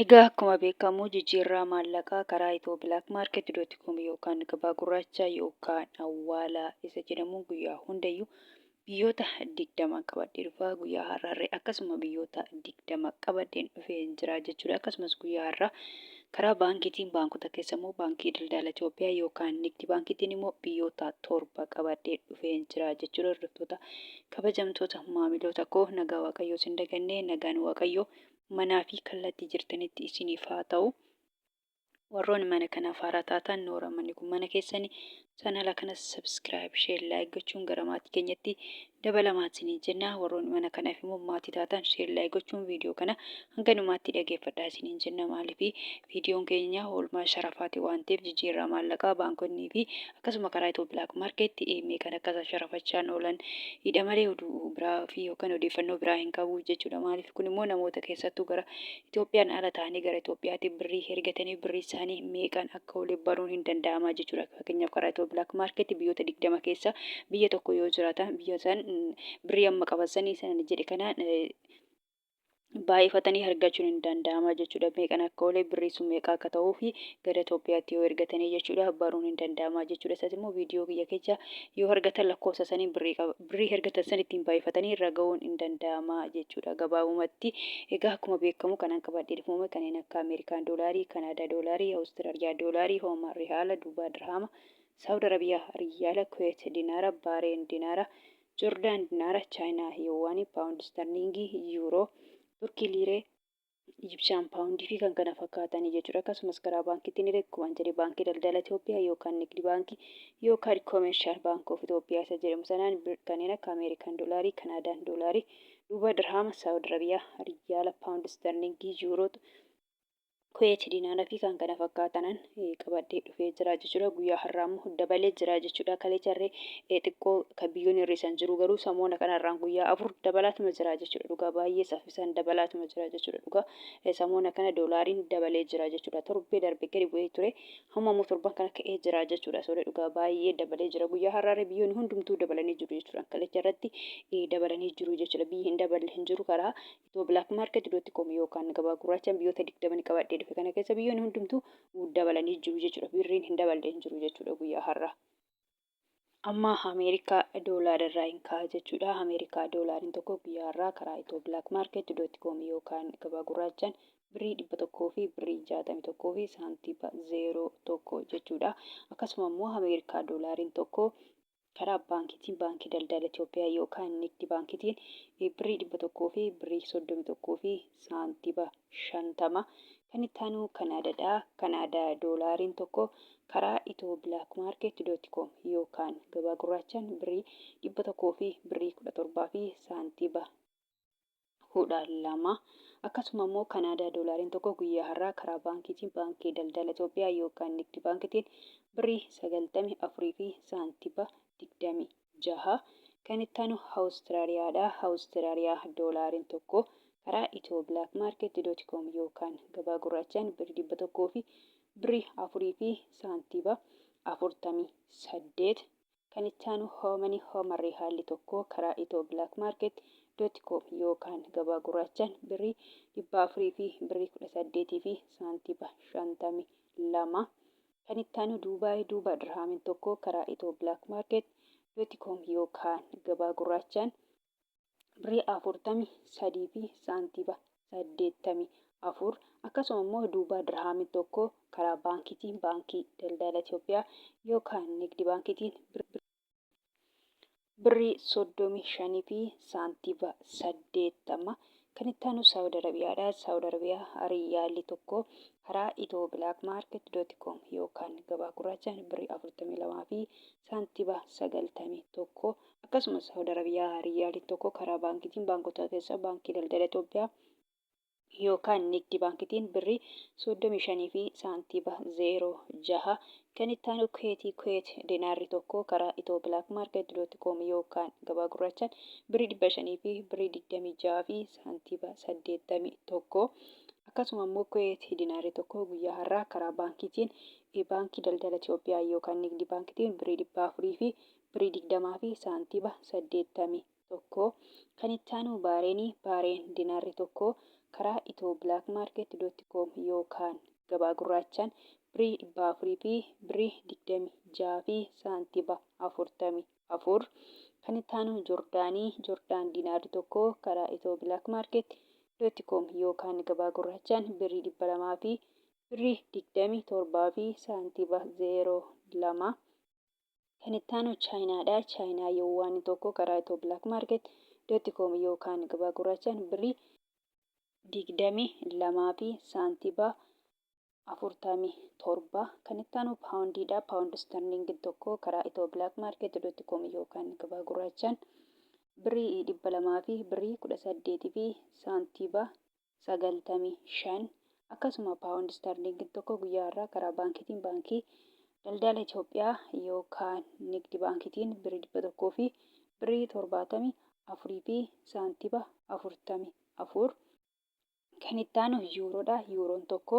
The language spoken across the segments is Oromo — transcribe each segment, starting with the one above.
Egaa akkuma beekamu jijjiirraa maallaqaa karaa itoopilaakimaarket.com yookaan gabaa gurraacha yookaan awwaalaa isa jedhamu guyyaa hundayyuu biyyoota 20 qabadhee dhufaa guyyaa har'aarree akkasuma biyyoota 20 qabadheen dhufee jira jechuudha. Akkasumas guyyaa har'aa karaa baankiitiin baankota keessa immoo baankii daldala Itoophiyaa yookaan Nigdi baankiitiin immoo biyyoota 7 qabadhee dhufee jira jechuudha. Hordoftoota kabajamtoota maamiloota koo nagaa waaqayyoo isin dagannee nagaan waaqayyoo manaa fi kallattii jirtanitti isiniif haa ta'u. Warroonni mana kanaaf haaraa taatan nooramanii kun mana keessanii chaanala kanas sabskiraayib sheer laayik gochuun gara maatii keenyatti dabalamaa isinii jenna. Warroonni mana kanaaf immoo maatii taatan sheer laayik gochuun viidiyoo kana hanga dhumaatti dhageeffadhaa isiniin jenna. Maaliif viidiyoon keenya oolmaa sharafaati waan ta'eef jijjiirraa maallaqaa baankonnii fi akkasuma karaa itoopilaakimaarkeetti meeqan akka sharafachaan oolan hidha malee oduu biraa fi yookaan odeeffannoo biraa hin qabu jechuudha. Maaliif kun immoo namoota keessattuu gara Itoophiyaan ala ta'anii gara Itoophiyaatti birrii ergatanii birrii isaanii meeqan akka oole baruun hin danda'ama jechuudha. Fakkeenyaaf karaa itoopilaakimaarkeetti biyyoota 20 keessa biyya tokko yoo jiraatan biyya san birrii amma qabatanii sana jedhe kanaan baay'ifatanii argachuun hin danda'ama jechuudha. Meeqan akka oole birrii sun meeqa akka ta'uu fi gara Itoophiyaatti yoo ergatanii jechuudha baruun hin danda'ama jechuudha. Isas immoo viidiyoo kiyya keessa yoo argatan lakkoofsa sanii birrii ergatan san ittiin baay'ifatanii irra ga'uun hin danda'ama jechuudha. Gabaabumatti egaa akkuma beekamu kanaan qabadhee dhufume kanneen akka Ameerikaan doolaarii, Kanaadaa doolaarii, Awustiraaliyaa doolaarii, Hoomaan riyaala, Duubaa dirhama, Saawud Arabiyaa riyaala, Kuweet dinaara, Baareen dinaara, Joordaan dinaara, Chaayinaa yuwaanii, Paawundi sterlingii, Yuuroo, Turkii liiree, Ijipshaan paawundii fi kan kana fakkaatanii jechuudha. Akkasumas karaa baankiitiin akkuma jedhe baankii daldala Itoophiyaa yookaan Nigdi baankii yookaan Koomershaal Baank of Itoophiyaa isa jedhamu sanaan kanneen akka Ameerikaan doolaarii, Kanaadaan doolaarii, Duubaa dirhama, Saawud Arabiyaa riyaala, Paawundi sterlingii, Yuuroo, Kuweet dinaara fi kan kana fakkaatanan qabadhee dhufee jira jechuudha. Guyyaa har'aa immoo dabalee jira jechuudha. Kaleecharree xiqqoo kan biyyoon hir'isan jiru garuu samoona kanarraan guyyaa 4 dabalaatuma jira jechuudha. Dhugaa baay'ee saffisaan dabalaatuma jira jechuudha. Dhugaa samoona kana doolaariin dabalee jira jechuudha. Torbee darbe gadi bu'ee ture hamma immoo torban kana ka'ee jira jechuudha. Soda dhugaa baay'ee dabalee jira. Guyyaa har'aarree biyyoonni hundumtuu dabalanii jiru jechuudha. Kaleecharratti dabalanii jiru jechuudha. Biyyi hin daballe hin jiru karaa itoopilaakimaarket.com yookaan gabaa gurraachaan biyyoota 20 qabadhee dhufe kana keessa biyyoonni hundumtuu dabalanii jiru jechuudha. Birriin hin daballe hin jiru jechuudha guyyaa har'aa. Amma Ameerikaa doolaararraa hin ka'a jechuudha. Ameerikaa doolaariin tokko guyyaa har'aa karaa itoopilaakimaarket.com yookaan gabaa gurraachaan birrii 100 fi birrii 61 fi saantiima 01 jechuudha. Akkasuma immoo Ameerikaa doolaariin tokko karaa baankiitiin baankii daldala Itoophiyaa yookaan Nigdi baankiitiin birrii 100 fi birrii 31 fi saantiima 50 kan itti aanu Kanaadaadha. Kanaadaa doolaariin tokko karaa itoopilaakimaarket.com yookaan gabaa gurraachaan birrii 100 fi birrii 17 fi saantiima 12 akkasuma immoo Kanaadaa doolaariin tokko guyyaa har'aa karaa baankiitiin baankii daldala Itoophiyaa yookaan Nigdi baankiitiin birrii 94 fi saantiima 26 kan itti aanu Awustiraaliyaadha. Awustiraaliyaa doolaariin tokko karaa itoopilaakimaarket.com yookaan gabaa gurraachaan birrii 100 fi birrii 4 fi saantiima 48 kan itti aanu Hoomaan riyaalli tokko karaa itoopilaakimaarket.com yookaan gabaa gurraachaan birrii 400 fi birrii 18 fi saantiima 52 kan itti aanu Duubaa dirhamiin tokko karaa itoopilaakimaarket.com yookaan gabaa gurraachaan birrii 43 fi saantiima 84 akkasuma immoo Duubaa dirhamiin tokko karaa baankiitiin baankii daldala Itoophiyaa yookaan Nigdi baankiitiin birrii 35 fi saantiima 80 kan itti aanu Saawud Arabiyaadha. Saawud Arabiyaa riyaalli tokko karaa itoopilaakimaarket.com yookaan gabaa gurraachaan birrii 42 fi saantiima 91 akkasumas Saawud Arabiyaa riyaalli tokko karaa baankiitiin baankota keessa baankii daldala Itoophiyaa yookaan Nigdi baankiitiin birrii 35 fi saantiima 06 kan itti aanu Kuweet dinaarri tokko karaa itoopilaakimaarket.com yookaan gabaa gurraachaan birrii 500 fi birrii 26 fi saantiima 81 akkasuma immoo Kuweet dinaarri tokko guyyaa har'aa karaa baankiitiin baankii daldala Itoophiyaa yookaan Nigdi baankiitiin birrii 400 fi birrii 20 fi saantiima 81 kan itti aanu Baareen dinaarri tokko karaa itoo blackmarket.com yookaan gabaa gurraachaan birrii 400 fi birrii 26 fi saantiba 44. Kan itti aanu Joordaan diinaarri tokko karaa itoo blackmarket.com yookaan gabaa gurraachaan birrii 200 fi birrii 27 fi saantiba 02. Kan itti aanu Chaayinaadha. Chaayinaa yuwaan tokko karaa itoo blackmarket.com yookaan gabaa gurraachaan birrii 22 fi saantiba 47. Kan itti aanu paawundiidha. Paawundi sterling tokko karaa itoo blackmarket.com yookaan gabaa gurraachaan birrii 200 fi birrii 18 fi saantiba 95. Akkasuma paawundi sterling tokko guyyaa irraa karaa baankiitiin baankii daldala Itoophiyaa yookaan Nigdi baankiitiin birrii 100 fi birrii 74 fi saantiba 44. Kan itti aanu yuuroodha. Yuuroon tokko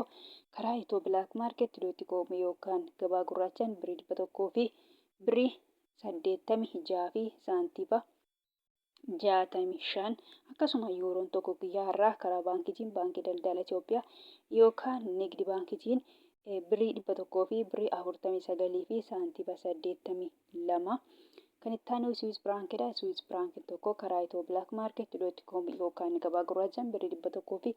karaa itoo blackmarket.com yookaan gabaa gurraachaan birrii 100 fi birrii 86 fi saantiba 65. Akkasuma yuuroon tokko guyyaa irraa karaa baankiitiin baankii daldala Itoophiyaa yookaan Nigdi baankiitiin birrii 100 fi birrii 49 fi saantiba 82. Kan itti aanu Swiss Frankidha. Swiss Frank tokko karaa itoo blackmarket.com yookaan gabaa gurraachaan birrii 100 fi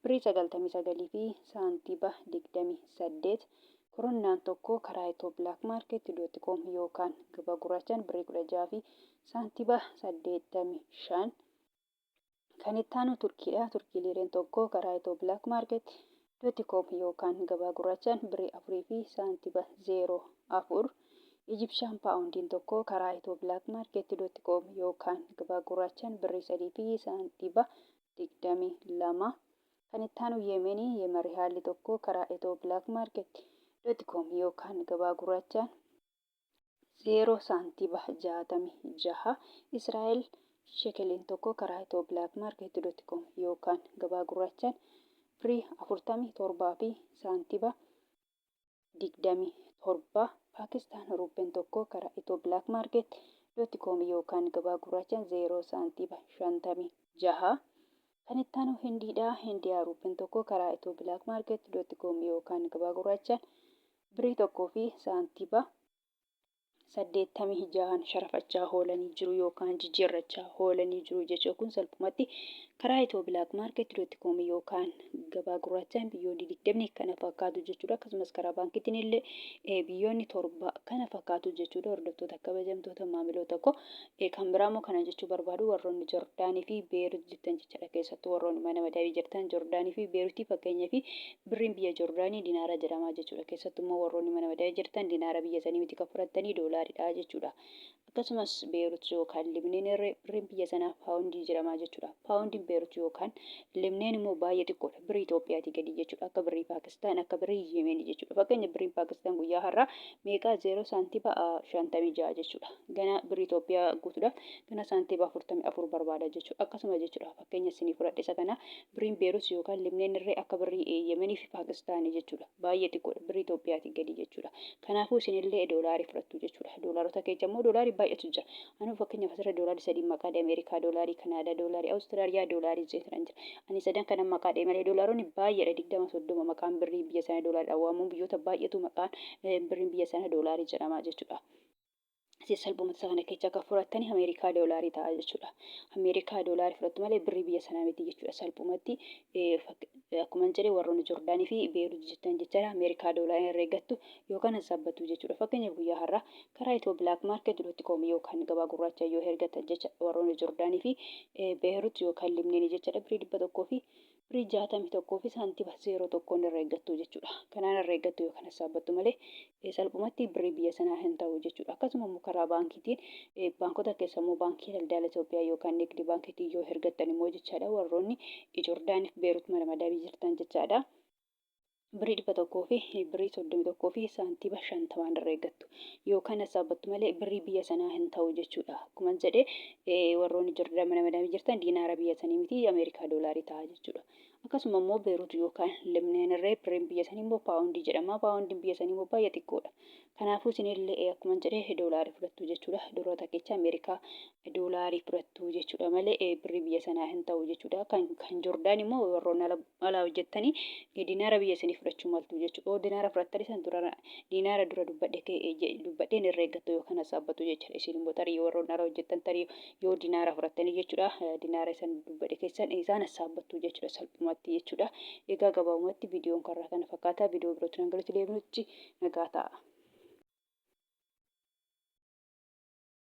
birrii 99 fi saantiba 28. Koroonaan tokko karaa itoo blackmarket.com yookaan gabaa gurraachaan birrii 16 fi saantiba 85. Kan itti aanu Turkiidha. Turkii liireen tokko karaa itoo blackmarket.com yookaan gabaa gurraachaan birrii 4 fi saantiba 04. Egyptian paawundiin tokko karaa itoo blackmarket.com yookaan gabaa gurraachaan birrii 3 fi saantiba 22. Kan itti aanu Yemenii. Yemen riyaalli tokko karaa itoo blackmarket.com yookaan gabaa gurraachaan 0 saantiba 66. Israa'el shekeliin tokko karaa itoo blackmarket.com yookaan gabaa gurraachaan birrii 47 fi saantiba 27. Paakistaan ruupeen tokko karaa itoo blackmarket.com yookaan gabaa gurraachaan 0 saantiba 56. Kan itti aanu Hindiidha. Hindiyaa ruupeen tokko karaa itoo blackmarket.com yookaan gabaa gurraachaan birrii 1 fi saantiba 86 sharafachaa oolanii jiru yookaan jijjiirrachaa oolanii jiru jechuudha. Kun salphumatti karaa itoo blackmarket.com yookaan gabaa gurraachaan biyyoonni 20 kana fakkaatu jechuudha. Akkasumas karaa baankiitiin illee biyyoonni 7 kana fakkaatu jechuudha. Hordoftoota kabajamtoota maamiloota koo kan biraamoo kana jechuu barbaadu warroonni Joordaanii fi Beerut jettan jechuudha. Keessattuu warroonni mana madabii jirtan Joordaanii fi Beerutii fakkeenyaa fi birriin biyya Joordaanii dinaara jedhama jechuudha. Keessattuu warroonni mana madabii jirtan dinaara biyya sanii miti kan fudhatanii doolaaridha jechuudha. Akkasumas Beerut yookaan Libneen birriin biyya sanaa paawundii jedhama jechuudha. Paawundiin Beerut yookaan Libneen immoo baay'ee xiqqoodha. Birrii Itoophiyaatii gadi jechuudha. Akka birrii Paakistaan akka birrii Yemenii jechuudha. Fakkeenya birriin Paakistaan guyyaa har'aa meeqaa 0 saantiba 56 jechuudha. Gana birrii Itoophiyaa guutuudhaaf gana saantiba 44 barbaada jechuudha. Akkasuma jechuudha. Fakkeenya isinii fudhadhe isa kana birriin Beerut yookaan Libneen irree akka birrii Yemenii fi Paakistaanii jechuudha. Baay'ee xiqqoodha. Birrii Itoophiyaatii gadi jechuudha. Kanaafuu isinillee doolaarii fudhattu jechuudha. Doolaarota keessa immoo doolaarii baay'eetu jira. Ani fakkeenyaaf asirra doolaarii 3 maqaadha. Ameerikaa doolaarii, Kanaadaa doolaarii, Awustiraaliyaa doolaarii jechuudha jira. Ani sadan kana maqaadha malee doolaaronni baay'eedha. 20-30 maqaan birrii biyya sana doolaariidha. Waamuun biyyoota baay'eetu maqaan birriin biyya sana doolaarii jedhama jechuudha. Salphumatti kana keessa akka fudhattanii Ameerikaa doolaarii ta'a jechuudha. Ameerikaa doolaarii fudhattu malee birrii biyya sanaa miti jechuudha. Salphumatti akkuma jedhe warroonni Joordaanii fi Beerut jettan jechaadha. Ameerikaa doolaarii irra eeggattu yookaan sabbatu jechuudha. Fakkeenyaaf guyyaa har'aa karaa itoo blackmarket.com yookaan gabaa gurraachaa yoo ergattan jecha warroonni Joordaanii fi Beerut yookaan Libneen jechaadha. Birrii 100 fi birrii 61 fi saantiba 01 irra eeggattu jechuudha. Kanaan irra eeggattu yookaan sabbatu malee salphumatti birrii biyya sanaa hin ta'u jechuudha. Akkasuma immoo karaa baankiitiin baankota keessa immoo baankii daldala Itoophiyaa yookaan Nigdi baankiitiin yoo ergattan immoo jechaadha. Warroonni Joordaanii fi Beerut mana madabii jirtan jechaadha. Birrii 100 fi birrii 31 fi saantiba 50 irra eeggattu yookaan saabbattu malee birrii biyya sanaa hin ta'u jechuudha. Akkuma jedhe warroonni Joordaan mana madabii jirtan diinaara biyya sanii miti Ameerikaa doolaarii ta'a jechuudha. akkasuma immoo Beerut yookaan Lebnaan birriin biyya sanii immoo paawundii jedhama. Paawundiin biyya sanii immoo baay'ee xiqqoodha. Kanaafuu isinillee akkuma jedhee doolaarii fudhattu jechuudha. Doroota kecha Ameerikaa doolaarii fudhattu jechuudha malee birrii biyya sanaa hin ta'u jechuudha. Kan Joordaan immoo warroonni alaa hojjettanii dinaara biyya sanii fudhachuu maltu jechuudha. Oo dinaara fudhattanii san dura dinaara dura dubbadheen irra eeggattu yookaan saabbattu jechuudha. Isin immoo tarii warroonni alaa hojjettan tarii yoo dinaara fudhattanii jechuudha. Dinaara san dubbadhe keessan isaan saabbattu jechuudha salphumatti jechuudha. Egaa gabaabumatti viidiyoon kana fakkaata. Viidiyoo birootti nan galatti deebinutti nagaa ta'a.